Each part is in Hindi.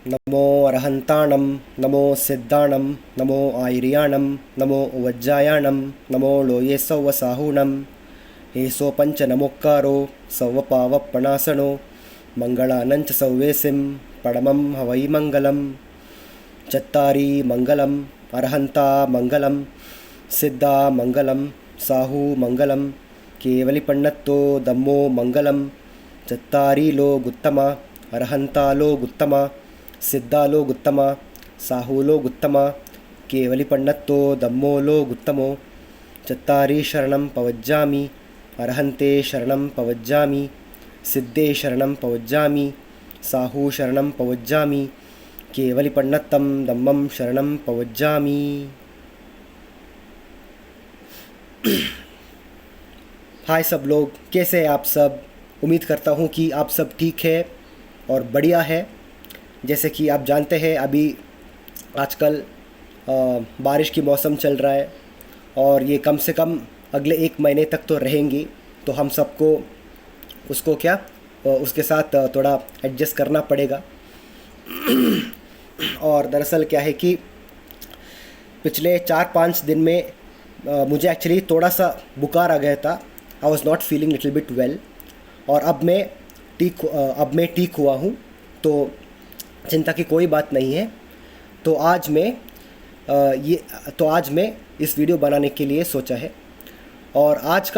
नमो अरहन्ताणं नमो सिद्धाणं नमो आयर्याणं नमो वज्जायाणं नमो लोये सौवसाहूणं हेसो पंच नमोक्कारो सौवपावप्पणासनो मंगलानंच सौवेसिं पडमं हवै मंगलम चत्तारी मंगलम अरहंता मंगलम सिद्धा मंगलम साहू मंगलम केवली पन्नत्तो दम्मो मंगलम चत्तारी लो गुत्तमा अरहंता लो गुत्तमा सिद्धा लो गुत्तमा साहू लो गुत्तमा केवली पन्नत्तो दम्मो लो गुत्तमो चत्तारी शरणं पवज्जामि अरहंते शरणं पवज्जामि सिद्धे शरणं पवज्जामि साहू शरणं पवज्जामि केवली पन्नत्तं दम्मं शरणं पवज्जामि। हाय सब लोग, कैसे हैं आप सब। उम्मीद करता हूँ कि आप सब ठीक है और बढ़िया है। जैसे कि आप जानते हैं अभी आजकल बारिश की मौसम चल रहा है और ये कम से कम अगले 1 महीने तक तो रहेंगी, तो हम सबको उसको उसके साथ थोड़ा एडजस्ट करना पड़ेगा। और दरअसल क्या है कि पिछले 4-5 दिन में मुझे एक्चुअली थोड़ा सा बुखार आ गया था। I was not feeling little bit well और अब मैं ठीक हुआ हूँ, तो चिंता की कोई बात नहीं है। तो आज मैं इस वीडियो बनाने के लिए सोचा है और आज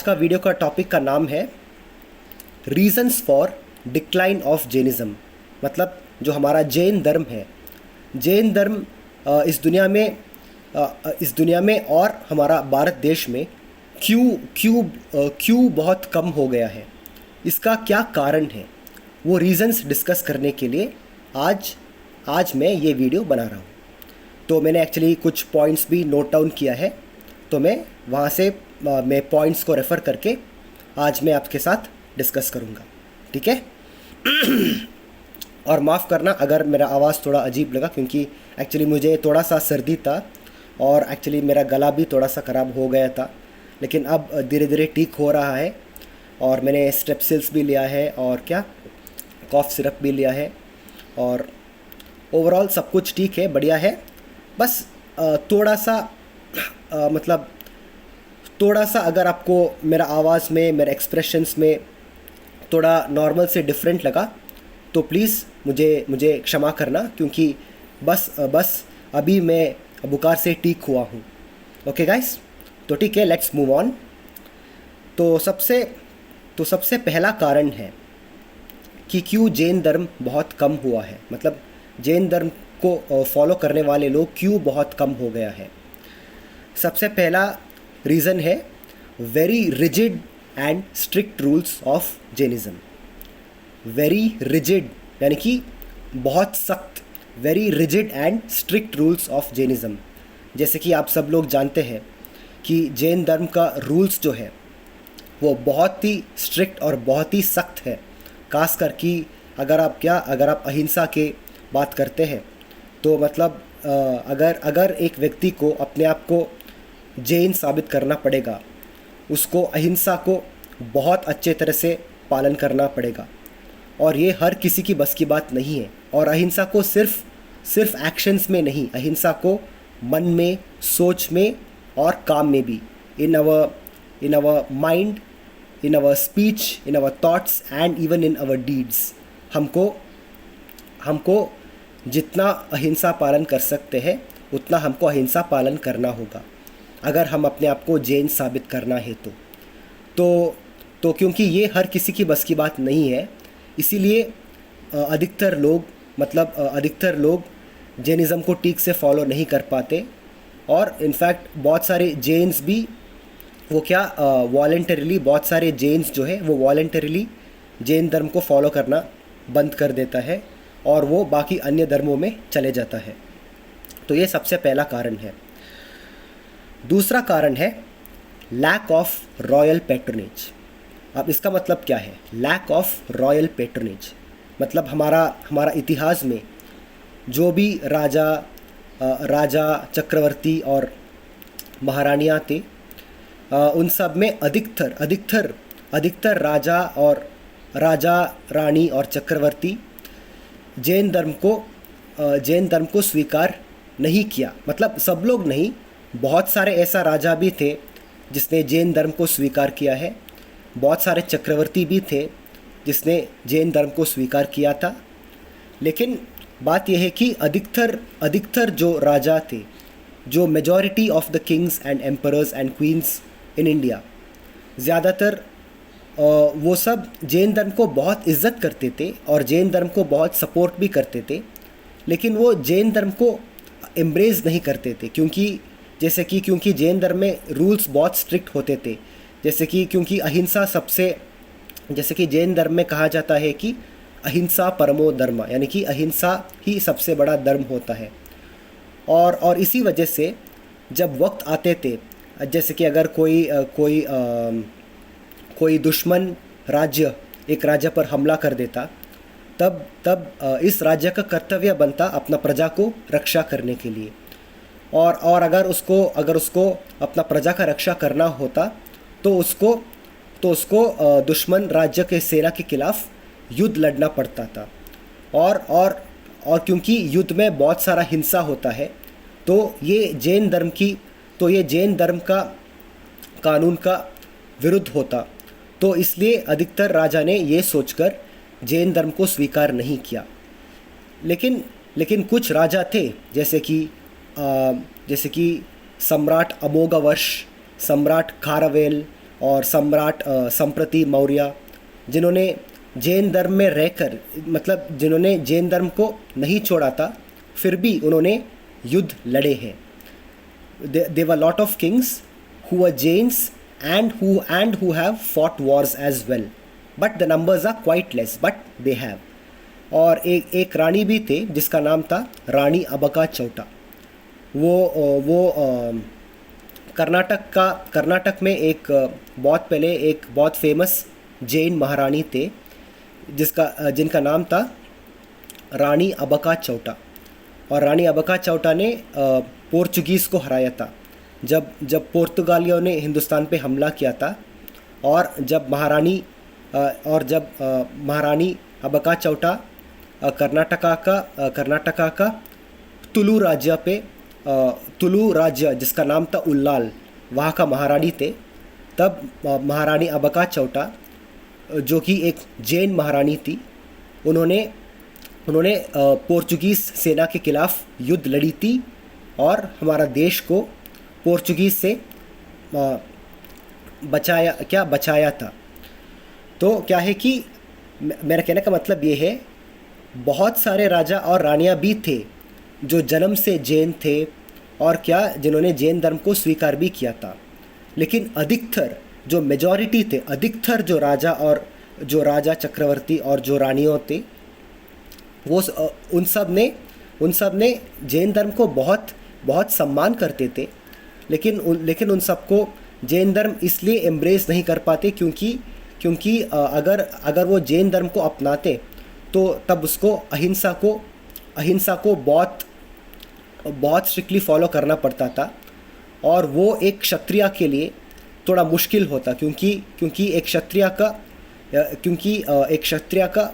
का वीडियो का टॉपिक का नाम है reasons for decline of Jainism. मतलब जो हमारा जैन धर्म है, जैन धर्म इस दुनिया में और हमारा भारत देश में क्यों बहुत कम हो गया है, इसका क्या कारण है, वो रीज़न्स डिस्कस करने के लिए आज मैं ये वीडियो बना रहा हूँ। तो मैंने एक्चुअली कुछ पॉइंट्स भी नोट डाउन किया है, तो मैं वहाँ से मैं पॉइंट्स को रेफ़र करके आज मैं आपके साथ डिस्कस करूँगा, ठीक है। और माफ़ करना अगर मेरा आवाज़ थोड़ा अजीब लगा, क्योंकि एक्चुअली मुझे थोड़ा सा सर्दी था और एक्चुअली मेरा गला भी थोड़ा सा ख़राब हो गया था, लेकिन अब धीरे धीरे ठीक हो रहा है। और मैंने स्ट्रेप्सिल्स भी लिया है और कॉफ़ सिरप भी लिया है और ओवरऑल सब कुछ ठीक है, बढ़िया है। बस थोड़ा सा अगर आपको मेरा आवाज़ में, मेरे एक्सप्रेशंस में थोड़ा नॉर्मल से डिफरेंट लगा तो प्लीज़ मुझे क्षमा करना, क्योंकि बस अभी मैं बुखार से ठीक हुआ हूँ। ओके गाइस, तो ठीक है, लेट्स मूव ऑन। तो सबसे पहला कारण है कि क्यों जैन धर्म बहुत कम हुआ है, मतलब जैन धर्म को फॉलो करने वाले लोग क्यों बहुत कम हो गया है। सबसे पहला रीज़न है very rigid and strict rules of Jainism. Very rigid यानी कि बहुत सख्त, very rigid and strict rules of Jainism. जैसे कि आप सब लोग जानते हैं कि जैन धर्म का रूल्स जो है वो बहुत ही स्ट्रिक्ट और बहुत ही सख्त है। खासकर कि अगर आप अहिंसा के बात करते हैं, तो मतलब अगर एक व्यक्ति को अपने आप को जैन साबित करना पड़ेगा, उसको अहिंसा को बहुत अच्छे तरह से पालन करना पड़ेगा और ये हर किसी की बस की बात नहीं है। और अहिंसा को सिर्फ एक्शंस में नहीं, अहिंसा को मन में, सोच में और काम में भी, in our mind, in our speech, in our thoughts and even in our deeds, हमको जितना अहिंसा पालन कर सकते हैं उतना हमको अहिंसा पालन करना होगा अगर हम अपने आप को जैन साबित करना है तो क्योंकि ये हर किसी की बस की बात नहीं है, इसीलिए अधिकतर लोग जैनिज़्म को ठीक से फॉलो नहीं कर पाते। और इनफैक्ट बहुत सारे जैन्स भी वॉलंटरीली, बहुत सारे जैन्स जो है वो वॉलंटरीली जैन धर्म को फॉलो करना बंद कर देता है और वो बाकी अन्य धर्मों में चले जाता है। तो ये सबसे पहला कारण है। दूसरा कारण है लैक ऑफ रॉयल पैट्रोनेज। अब इसका मतलब क्या है, लैक ऑफ रॉयल पैट्रोनेज? मतलब हमारा इतिहास में जो भी राजा चक्रवर्ती और महारानियाँ थे, उन सब में अधिकतर राजा रानी और चक्रवर्ती जैन धर्म को स्वीकार नहीं किया। मतलब सब लोग नहीं, बहुत सारे ऐसा राजा भी थे जिसने जैन धर्म को स्वीकार किया है, बहुत सारे चक्रवर्ती भी थे जिसने जैन धर्म को स्वीकार किया था। लेकिन बात यह है कि अधिकतर जो राजा थे, जो majority of the Kings and emperors and queen's in India, ज़्यादातर वो सब जैन धर्म को बहुत इज्जत करते थे और जैन धर्म को बहुत सपोर्ट भी करते थे। लेकिन वो जैन धर्म को एम्ब्रेस नहीं करते थे, क्योंकि जैन धर्म में रूल्स बहुत स्ट्रिक्ट होते थे। क्योंकि अहिंसा जैसे कि जैन धर्म में कहा जाता है कि अहिंसा परमो धर्म, यानी कि अहिंसा ही सबसे बड़ा धर्म होता है। और इसी वजह से जब वक्त आते थे, जैसे कि अगर कोई दुश्मन राज्य एक राज्य पर हमला कर देता, तब इस राज्य का कर्तव्य बनता अपना प्रजा को रक्षा करने के लिए। और अगर उसको अपना प्रजा का रक्षा करना होता तो उसको दुश्मन राज्य के सेना के खिलाफ युद्ध लड़ना पड़ता था। और क्योंकि युद्ध में बहुत सारा हिंसा होता है, तो ये जैन धर्म का कानून का विरुद्ध होता। तो इसलिए अधिकतर राजा ने ये सोचकर जैन धर्म को स्वीकार नहीं किया। लेकिन कुछ राजा थे, जैसे कि सम्राट अमोघवर्ष, सम्राट खारवेल और सम्राट संप्रति मौर्य, जिन्होंने जैन धर्म में रहकर, मतलब जिन्होंने जैन धर्म को नहीं छोड़ा था, फिर भी उन्होंने युद्ध लड़े हैं। There were lot of kings who were Jains and who have fought wars as well, but the numbers are quite less, but they have. और एक रानी भी थे जिसका नाम था रानी अबका चौटा। वो कर्नाटक में एक बहुत फेमस जैन महारानी थे जिनका नाम था रानी अबका चौटा। और रानी अबका चौटा ने पोर्चुगीज़ को हराया था जब पुर्तगालियों ने हिंदुस्तान पे हमला किया था। और जब महारानी अबका चौटा कर्नाटका का तुलु राज्य जिसका नाम था उल्लाल, वहाँ का महारानी थे, तब महारानी अबका चौटा, जो कि एक जैन महारानी थी, उन्होंने पोर्चुगीज़ सेना के खिलाफ युद्ध लड़ी थी और हमारा देश को पोर्चुगीज़ से बचाया था। तो क्या है कि मेरा कहने का मतलब ये है, बहुत सारे राजा और रानियां भी थे जो जन्म से जैन थे और जिन्होंने जैन धर्म को स्वीकार भी किया था। लेकिन अधिकतर जो मेजॉरिटी थे, अधिकतर जो राजा चक्रवर्ती और जो रानियों थे, वो उन सब ने जैन धर्म को बहुत सम्मान करते थे। लेकिन उन सबको जैन धर्म इसलिए एम्ब्रेस नहीं कर पाते क्योंकि अगर वो जैन धर्म को अपनाते तो तब उसको अहिंसा को बहुत स्ट्रिक्टली फॉलो करना पड़ता था। और वो एक क्षत्रिय के लिए थोड़ा मुश्किल होता, क्योंकि एक क्षत्रिय का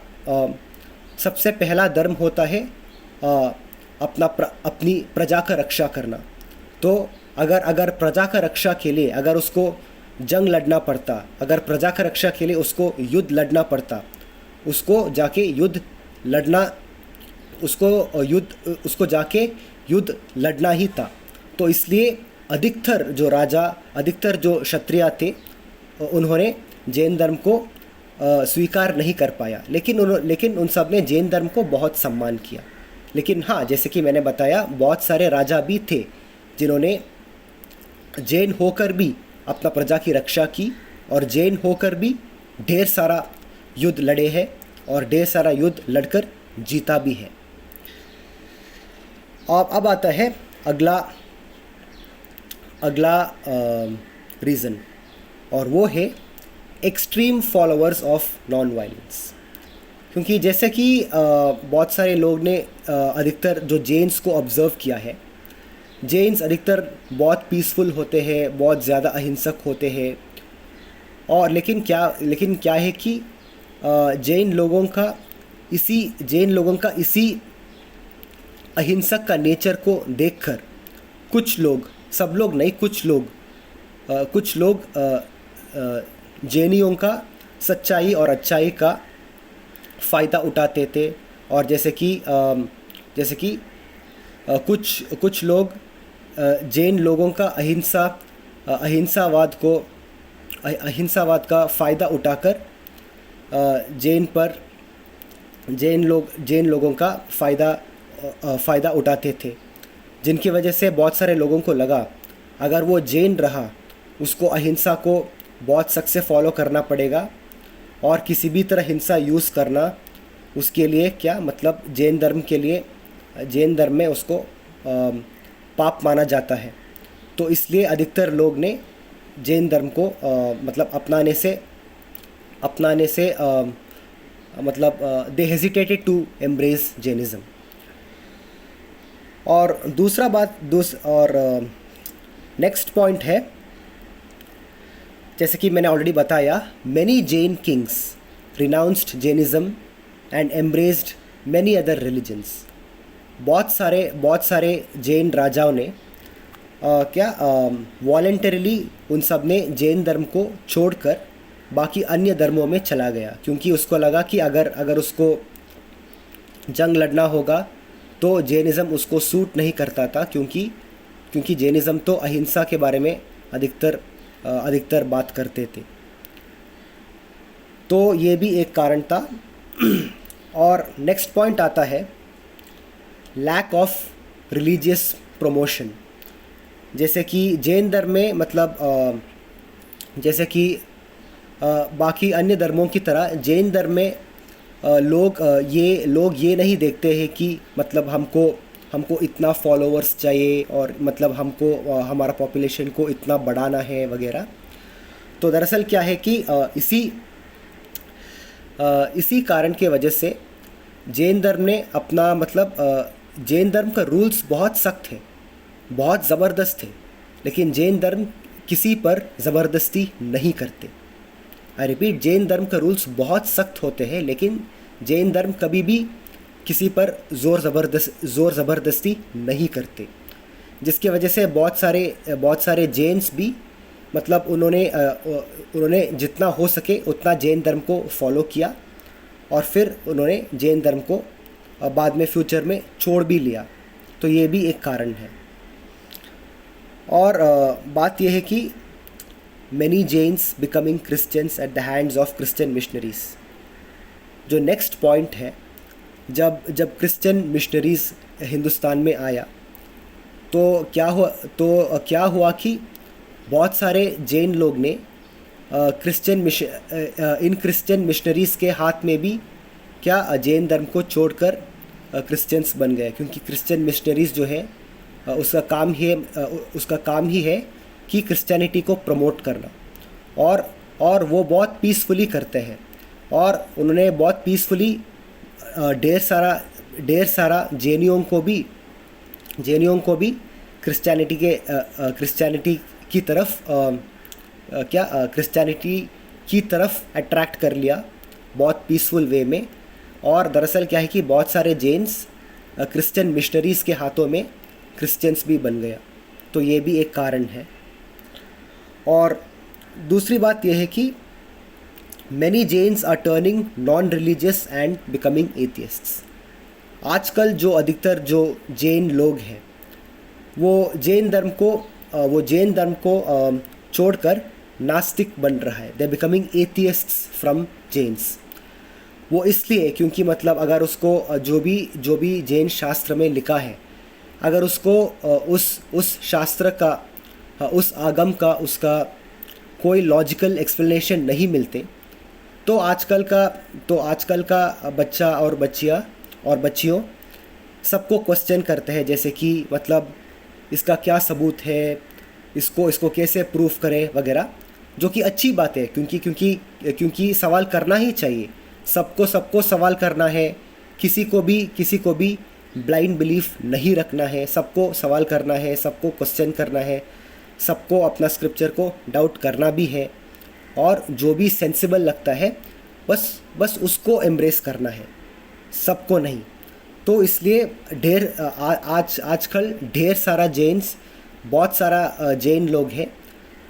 सबसे पहला धर्म होता है अपनी प्रजा का रक्षा करना। तो अगर प्रजा का रक्षा के लिए अगर उसको जंग लड़ना पड़ता, अगर प्रजा का रक्षा के लिए उसको युद्ध लड़ना पड़ता, उसको जाके युद्ध लड़ना ही था। तो इसलिए अधिकतर जो क्षत्रिय थे, उन्होंने जैन धर्म को स्वीकार नहीं कर पाया। लेकिन उन सब ने जैन धर्म को बहुत सम्मान किया। लेकिन हाँ, जैसे कि मैंने बताया, बहुत सारे राजा भी थे जिन्होंने जैन होकर भी अपना प्रजा की रक्षा की और जैन होकर भी ढेर सारा युद्ध लड़े हैं और ढेर सारा युद्ध लड़कर जीता भी है। अब आता है अगला रीज़न, और वो है extreme followers of non violence. क्योंकि जैसे कि बहुत सारे लोग ने अधिकतर जो जैन्स को ऑब्ज़र्व किया है, जैन्स अधिकतर बहुत पीसफुल होते हैं, बहुत ज़्यादा अहिंसक होते हैं। और लेकिन क्या है कि जैन लोगों का इसी अहिंसक का नेचर को देखकर कुछ लोग, सब लोग नहीं, कुछ लोग जैनियों का सच्चाई और अच्छाई का फ़ायदा उठाते थे। और जैसे कि कुछ लोग जैन लोगों का अहिंसावाद का फ़ायदा उठाकर जैन लोगों का फ़ायदा उठाते थे, जिनकी वजह से बहुत सारे लोगों को लगा अगर वो जैन रहा उसको अहिंसा को बहुत सख्त से फॉलो करना पड़ेगा और किसी भी तरह हिंसा यूज़ करना उसके लिए क्या मतलब जैन धर्म में उसको पाप माना जाता है। तो इसलिए अधिकतर लोग ने जैन धर्म को मतलब अपनाने से मतलब दे हेजिटेटेड टू एम्ब्रेस जैनिज़्म। और नेक्स्ट पॉइंट है, जैसे कि मैंने ऑलरेडी बताया, many Jain Kings renounced Jainism and embraced many other religions. बहुत सारे जैन राजाओं ने वॉलंटरीली उन सब ने जैन धर्म को छोड़कर बाकी अन्य धर्मों में चला गया, क्योंकि उसको लगा कि अगर उसको जंग लड़ना होगा तो जैनिज़्म उसको सूट नहीं करता था, क्योंकि जैनिज़्म तो अहिंसा के बारे में अधिकतर बात करते थे। तो ये भी एक कारण था। और नेक्स्ट पॉइंट आता है लैक ऑफ रिलीजियस प्रमोशन। जैसे कि जैन धर्म में मतलब जैसे कि बाकी अन्य धर्मों की तरह जैन धर्म में लोग ये नहीं देखते हैं कि मतलब हमको इतना फॉलोअर्स चाहिए और मतलब हमको हमारा पॉपुलेशन को इतना बढ़ाना है वगैरह। तो दरअसल क्या है कि इसी कारण के वजह से जैन धर्म ने अपना मतलब जैन धर्म का रूल्स बहुत सख्त है, बहुत ज़बरदस्त है, लेकिन जैन धर्म किसी पर ज़बरदस्ती नहीं करते। आई रिपीट, जैन धर्म का रूल्स बहुत सख्त होते हैं, लेकिन जैन धर्म कभी भी किसी पर ज़ोर ज़बरदस्ती नहीं करते, जिसकी वजह से बहुत सारे जैन्स भी मतलब उन्होंने जितना हो सके उतना जैन धर्म को फॉलो किया और फिर उन्होंने जैन धर्म को बाद में फ्यूचर में छोड़ भी लिया। तो ये भी एक कारण है। और बात यह है कि many Jains becoming Christians at the hands of Christian missionaries. जो नेक्स्ट पॉइंट है, जब क्रिश्चियन मिशनरीज़ हिंदुस्तान में आया तो क्या हुआ कि बहुत सारे जैन लोग ने इन क्रिश्चियन मिशनरीज़ के हाथ में भी क्या जैन धर्म को छोड़कर क्रिश्चियंस बन गए, क्योंकि क्रिश्चियन मिशनरीज़ जो है उसका काम ही है कि क्रिश्चियनिटी को प्रमोट करना, और वो बहुत पीसफुली करते हैं। और उन्होंने बहुत पीसफुली ढेर सारा जैनियों को भी क्रिश्चियनिटी की तरफ अट्रैक्ट कर लिया बहुत पीसफुल वे में। और दरअसल क्या है कि बहुत सारे जैन्स क्रिश्चियन मिशनरीज़ के हाथों में क्रिश्चियंस भी बन गया। तो ये भी एक कारण है। और दूसरी बात यह है कि many Jains are turning non religious and becoming atheists. आजकल अधिकतर जो जैन लोग हैं वो जैन धर्म को छोड़कर नास्तिक बन रहा है। दे बिकमिंग एथियस्ट्स फ्रॉम जैन्स। वो इसलिए क्योंकि मतलब अगर उसको जो भी जैन शास्त्र में लिखा है, अगर उसको उस शास्त्र का उस आगम का उसका कोई लॉजिकल एक्सप्लेनेशन नहीं मिलते, तो आजकल का बच्चा और बच्चियों सबको क्वेश्चन करते हैं, जैसे कि मतलब इसका क्या सबूत है, इसको कैसे प्रूफ करें वगैरह, जो कि अच्छी बात है क्योंकि सवाल करना ही चाहिए। सबको सवाल करना है, किसी को भी ब्लाइंड बिलीफ नहीं रखना है, सबको सवाल करना है, सबको क्वेश्चन करना है, सबको अपना स्क्रिप्चर को डाउट करना भी है, और जो भी सेंसिबल लगता है बस उसको एम्ब्रेस करना है। सबको नहीं। तो इसलिए आजकल ढेर सारा बहुत सारा जैन लोग हैं,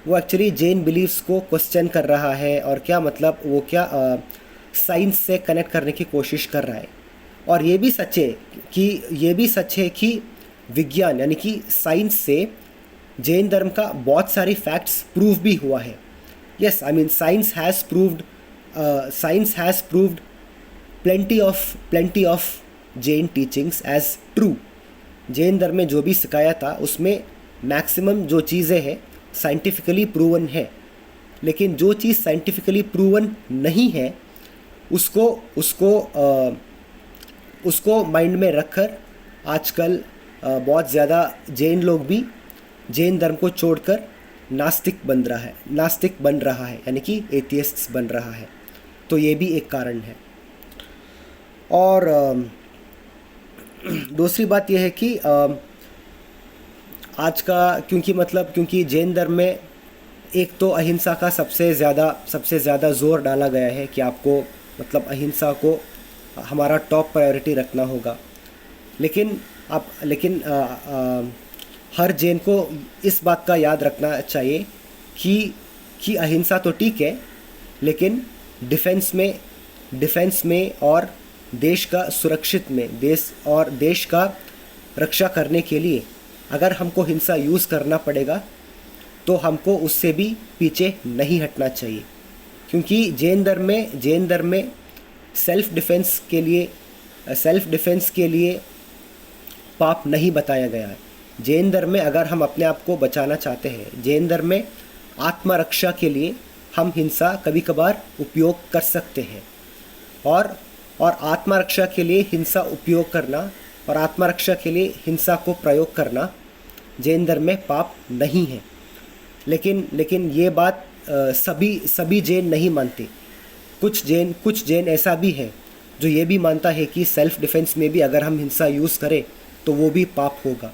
वो एक्चुअली जैन बिलीव्स को क्वेश्चन कर रहा है, और क्या मतलब वो क्या साइंस से कनेक्ट करने की कोशिश कर रहा है। और ये भी सच है कि विज्ञान यानी कि साइंस से जैन धर्म का बहुत सारी फैक्ट्स प्रूव भी हुआ है। Yes, I mean science has proved plenty of Jain teachings as true. Jain धर्म में जो भी सिखाया था उसमें मैक्सिमम जो चीज़ें हैं साइंटिफिकली प्रूवन है, लेकिन जो चीज़ साइंटिफिकली प्रूवन नहीं है उसको माइंड में रखकर आजकल बहुत ज़्यादा जैन लोग भी जैन धर्म को छोड़कर नास्तिक बन रहा है यानी कि एथियस्ट्स बन रहा है। तो ये भी एक कारण है। और दूसरी बात यह है कि क्योंकि जैन धर्म में एक तो अहिंसा का सबसे ज़्यादा ज़ोर डाला गया है कि आपको मतलब अहिंसा को हमारा टॉप प्रायोरिटी रखना होगा। लेकिन हर जैन को इस बात का याद रखना चाहिए कि अहिंसा तो ठीक है, लेकिन डिफेंस में और देश का सुरक्षित में देश का रक्षा करने के लिए अगर हमको हिंसा यूज़ करना पड़ेगा तो हमको उससे भी पीछे नहीं हटना चाहिए। क्योंकि जैन धर्म में सेल्फ डिफेंस के लिए पाप नहीं बताया गया है। जैन धर्म में अगर हम अपने आप को बचाना चाहते हैं, जैन धर्म में आत्मरक्षा के लिए हम हिंसा कभी कभार उपयोग कर सकते हैं, और आत्मरक्षा के लिए हिंसा उपयोग करना और आत्मरक्षा के लिए हिंसा को प्रयोग करना जैन धर्म में पाप नहीं है। लेकिन ये बात सभी जैन नहीं मानते। कुछ जैन ऐसा भी है जो ये भी मानता है कि सेल्फ डिफेंस में भी अगर हम हिंसा यूज़ करें तो वो भी पाप होगा।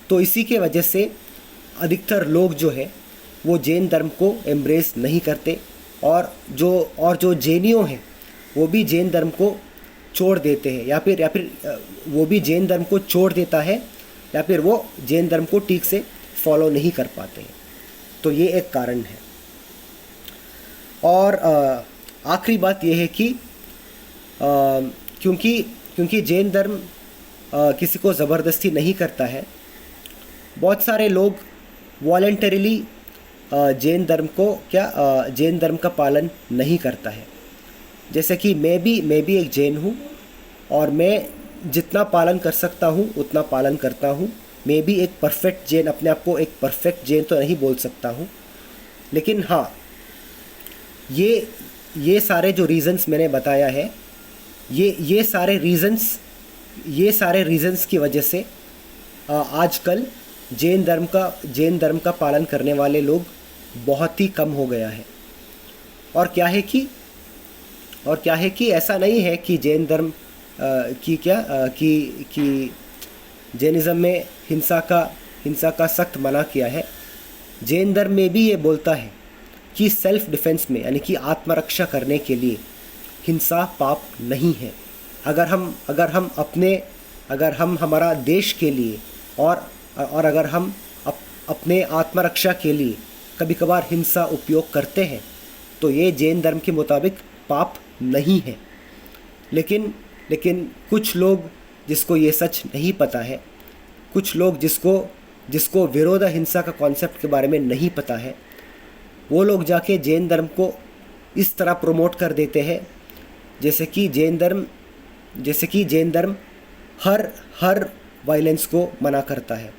तो इसी के वजह से अधिकतर लोग जो है वो जैन धर्म को एम्ब्रेस नहीं करते, और जो जैनियों हैं वो भी जैन धर्म को छोड़ देते हैं, या फिर वो भी जैन धर्म को छोड़ देता है, या फिर वो जैन धर्म को ठीक से फॉलो नहीं कर पाते हैं। तो ये एक कारण है। और आखिरी बात यह है कि क्योंकि जैन धर्म किसी को ज़बरदस्ती नहीं करता है, बहुत सारे लोग वॉलंटरीली जैन धर्म का पालन नहीं करता है। जैसे कि मैं भी एक जैन हूँ, और मैं जितना पालन कर सकता हूँ उतना पालन करता हूँ। मैं भी एक परफेक्ट जैन, अपने आप को एक परफेक्ट जैन तो नहीं बोल सकता हूँ, लेकिन हाँ, ये सारे जो रीज़न्स मैंने बताया है, ये सारे रीज़न्स की वजह से आजकल जैन धर्म का पालन करने वाले लोग बहुत ही कम हो गया है। और क्या है कि ऐसा नहीं है कि जैन धर्म कि जैनिज़्म में हिंसा का सख्त मना किया है। जैन धर्म में भी ये बोलता है कि सेल्फ डिफेंस में यानी कि आत्मरक्षा करने के लिए हिंसा पाप नहीं है। अगर हम हमारा देश के लिए और अगर हम अपने आत्मरक्षा के लिए कभी कभार हिंसा उपयोग करते हैं तो ये जैन धर्म के मुताबिक पाप नहीं है। लेकिन कुछ लोग जिसको ये सच नहीं पता है, कुछ लोग जिसको विरोध हिंसा का कॉन्सेप्ट के बारे में नहीं पता है, वो लोग जाके जैन धर्म को इस तरह प्रमोट कर देते हैं जैसे कि जैन धर्म हर वायलेंस को मना करता है,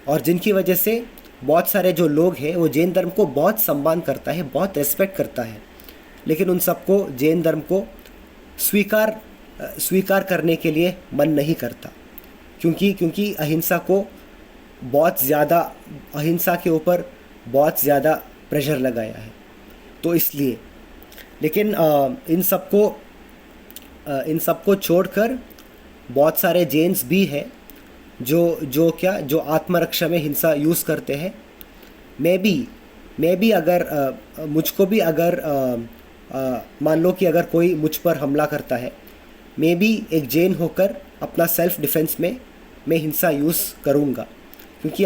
और जिनकी वजह से बहुत सारे जो लोग हैं वो जैन धर्म को बहुत सम्मान करता है, बहुत रेस्पेक्ट करता है, लेकिन उन सबको जैन धर्म को स्वीकार करने के लिए मन नहीं करता, क्योंकि अहिंसा के ऊपर बहुत ज़्यादा प्रेशर लगाया है। तो इसलिए, लेकिन इन सबको छोड़कर बहुत सारे जैन्स भी हैं जो आत्मरक्षा में हिंसा यूज़ करते हैं। मैं भी अगर मुझको भी अगर मान लो कि अगर कोई मुझ पर हमला करता है, मैं भी एक जैन होकर अपना सेल्फ डिफेंस में मैं हिंसा यूज़ करूँगा, क्योंकि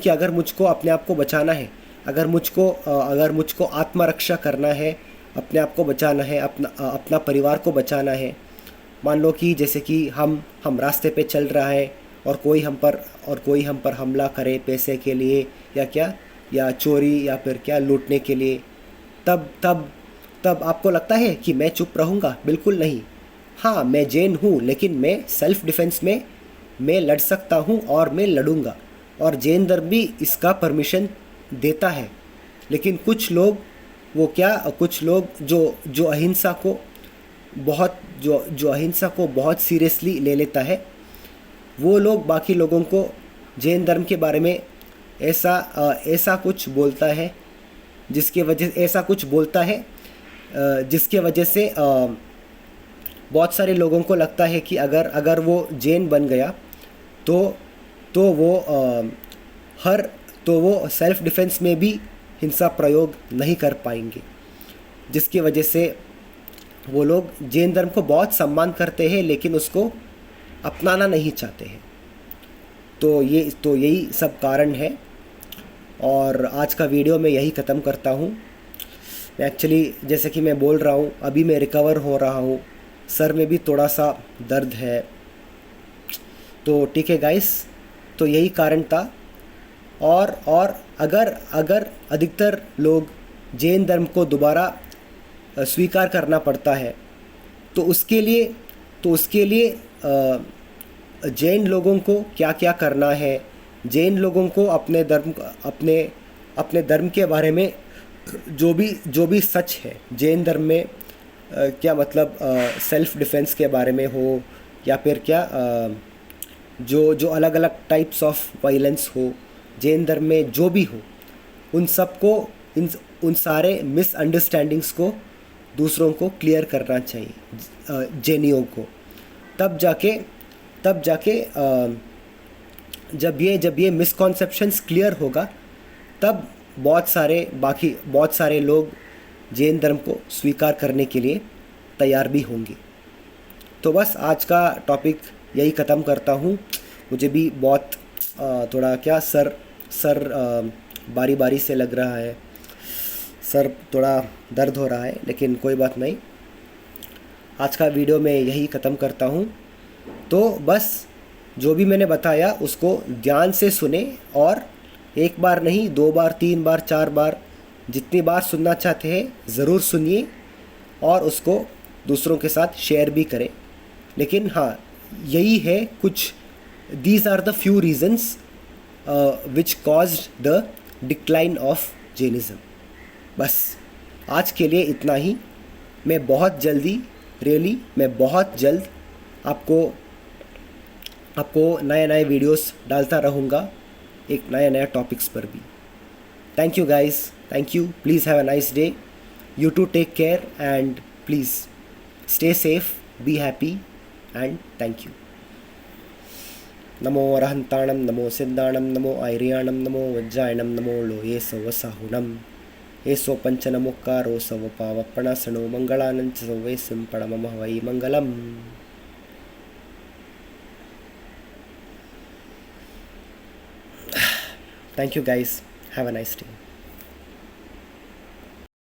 अगर मुझको अपने आप को बचाना है, अगर मुझको आत्मरक्षा करना है, अपने आप को बचाना है, अपना परिवार को बचाना है। मान लो कि जैसे कि हम रास्ते पे चल रहा है और कोई हम पर हमला करे पैसे के लिए या चोरी या फिर क्या लूटने के लिए, तब तब तब आपको लगता है कि मैं चुप रहूँगा? बिल्कुल नहीं। हाँ, मैं जैन हूँ, लेकिन मैं सेल्फ डिफेंस में मैं लड़ सकता हूँ और मैं लड़ूंगा, और जैन धर्म भी इसका परमिशन देता है। लेकिन कुछ लोग जो अहिंसा को बहुत सीरियसली ले लेता है, वो लोग बाकी लोगों को जैन धर्म के बारे में ऐसा कुछ बोलता है जिसके वजह से बहुत सारे लोगों को लगता है कि अगर वो जैन बन गया तो वो सेल्फ डिफेंस में भी हिंसा प्रयोग नहीं कर पाएंगे, जिसकी वजह से वो लोग जैन धर्म को बहुत सम्मान करते हैं लेकिन उसको अपनाना नहीं चाहते हैं। तो यही सब कारण है, और आज का वीडियो मैं यही ख़त्म करता हूँ। एक्चुअली जैसे कि मैं बोल रहा हूँ, अभी मैं रिकवर हो रहा हूँ, सर में भी थोड़ा सा दर्द है। तो ठीक है गाइस, तो यही कारण था। और अगर अधिकतर लोग जैन धर्म को दोबारा स्वीकार करना पड़ता है, तो उसके लिए जैन लोगों को क्या क्या करना है, जैन लोगों को अपने धर्म के बारे में जो भी सच है जैन धर्म में, क्या मतलब सेल्फ डिफेंस के बारे में हो या फिर क्या जो अलग अलग टाइप्स ऑफ वायलेंस हो जैन धर्म में, जो भी हो, उन सारे मिसअंडरस्टैंडिंग्स को दूसरों को क्लियर करना चाहिए, जैनियों को। तब जाके जब ये मिसकॉन्सेप्शंस क्लियर होगा, तब बहुत सारे लोग जैन धर्म को स्वीकार करने के लिए तैयार भी होंगे। तो बस आज का टॉपिक यही ख़त्म करता हूँ। मुझे भी बहुत थोड़ा क्या सर बारी बारी से लग रहा है, सर थोड़ा दर्द हो रहा है, लेकिन कोई बात नहीं। आज का वीडियो मैं यही ख़त्म करता हूँ। तो बस जो भी मैंने बताया उसको ध्यान से सुने, और एक बार नहीं, 2 बार, 3 बार, 4 बार, जितनी बार सुनना चाहते हैं ज़रूर सुनिए, और उसको दूसरों के साथ शेयर भी करें। लेकिन हाँ, यही है कुछ, these are the few reasons which caused the decline of Jainism। बस आज के लिए इतना ही। मैं बहुत जल्द आपको नए वीडियोस डालता रहूँगा, एक नया टॉपिक्स पर भी। Thank you guys, thank you. Please have a nice day. You too take care and please stay safe, be happy and thank you. नमो अरहंताणं, नमो सिद्धाणं, नमो आर्याणं, नमो वज्रायणं, नमो लोये सवसाहुणं, एसो पंचनमुक्कारो सवपावप्रणसनो मंगलानं च सवैसिं पणमः वै मंगलम्। Thank you guys, have a nice day।